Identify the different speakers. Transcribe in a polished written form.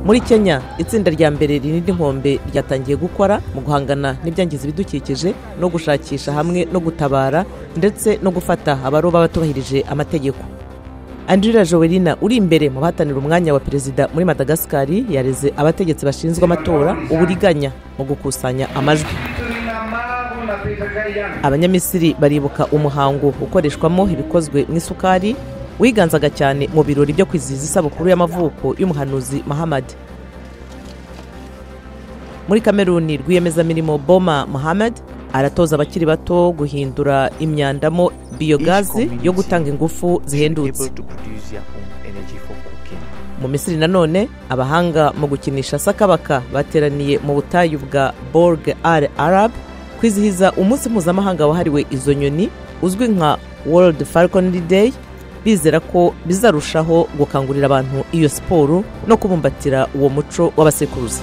Speaker 1: Muri Kenya itsinda rya mbere rinini nkombe ryatangiye gukora mu guhangana n'ibyangiza ibidukikije no gushakisha hamwe no gutabara ndetse no gufata abaroba batubahirije amategeko. Andrea Joelina uri imbere mu bahatanira umwanya wa perezida muri Madagascar yareze abategetsi bashinzwe amatora uburiganya mu gukusanya amajwi. Abanyamisiri baribuka umuhango ukoreshwamo ibikozwe mu isukari wiganzaga cyane mu birori byo kwizihiza isabukuru y'amavuko y'umuhanuzi Muhammad. Muri Kameruni rwiyemezamirimo Boma Mohamed aratoza abakiri bato guhindura imyandamo biogazi yo gutanga ingufu zihendutse. Mu Misiri nanone abahanga mu gukinisha Sakabaka bateraniye mu butayu bwa Borg Al Arab kwizihiza umunsi mpuzamahanga wahariwe izo nyoni uzwi nka World Falconry Day, bizera ko bizarushaho gukangurira abantu iyo siporo no kubumbatira uwo muco w'abasekuruza.